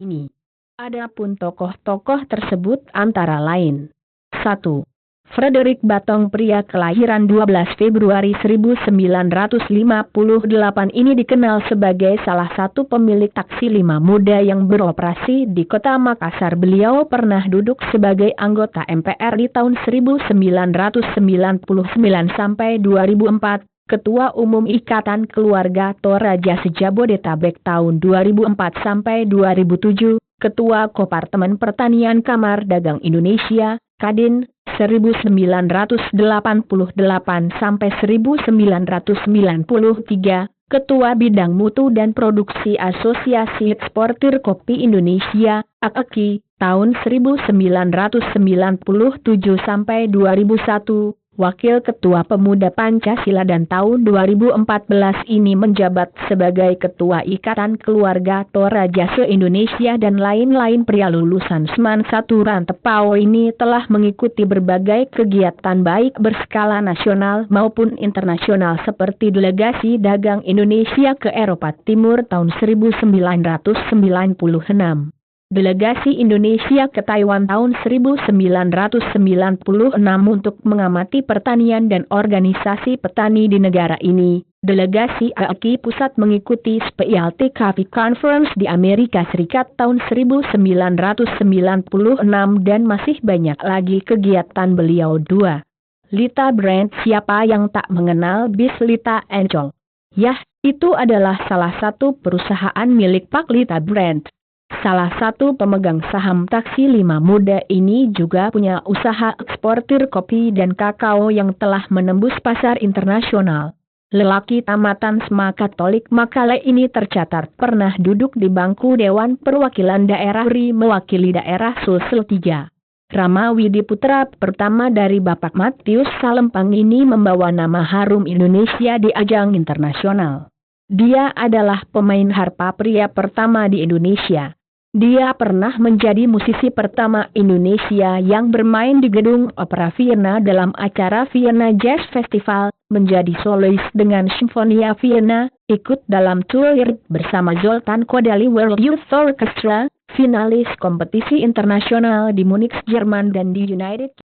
ini. Adapun tokoh-tokoh tersebut antara lain 1. Frederick Batong, pria kelahiran 12 Februari 1958 ini dikenal sebagai salah satu pemilik taksi 5 muda yang beroperasi di kota Makassar. Beliau pernah duduk sebagai anggota MPR di tahun 1999 sampai 2004, Ketua Umum Ikatan Keluarga Toraja Sejabodetabek tahun 2004 sampai 2007, Ketua Kopartemen Pertanian Kamar Dagang Indonesia, Kadin, 1988 sampai 1993, Ketua Bidang Mutu dan Produksi Asosiasi Eksportir Kopi Indonesia, AKI, tahun 1997 sampai 2001, Wakil Ketua Pemuda Pancasila dan tahun 2014 ini menjabat sebagai Ketua Ikatan Keluarga Toraja se-Indonesia dan lain-lain. Pria lulusan Seman Satu Rantepao ini telah mengikuti berbagai kegiatan baik berskala nasional maupun internasional seperti Delegasi Dagang Indonesia ke Eropa Timur tahun 1996. Delegasi Indonesia ke Taiwan tahun 1996 untuk mengamati pertanian dan organisasi petani di negara ini. Delegasi AKI Pusat mengikuti Specialty Coffee Conference di Amerika Serikat tahun 1996 dan masih banyak lagi kegiatan beliau. 2. Lita Brand. Siapa yang tak mengenal bis Lita Encong? Yah, itu adalah salah satu perusahaan milik Pak Lita Brand. Salah satu pemegang saham taksi 5 muda ini juga punya usaha eksportir kopi dan kakao yang telah menembus pasar internasional. Lelaki tamatan SMA Katolik Makale ini tercatat pernah duduk di bangku Dewan Perwakilan Daerah RI mewakili daerah Sulsel 3. Rama Widi, putra pertama dari Bapak Matius Salempang ini membawa nama harum Indonesia di ajang internasional. Dia adalah pemain harpa pria pertama di Indonesia. Dia pernah menjadi musisi pertama Indonesia yang bermain di gedung Opera Vienna dalam acara Vienna Jazz Festival, menjadi solois dengan Sinfonia Vienna, ikut dalam tour bersama Zoltan Kodaly World Youth Orchestra, finalis kompetisi internasional di Munich, Jerman dan di United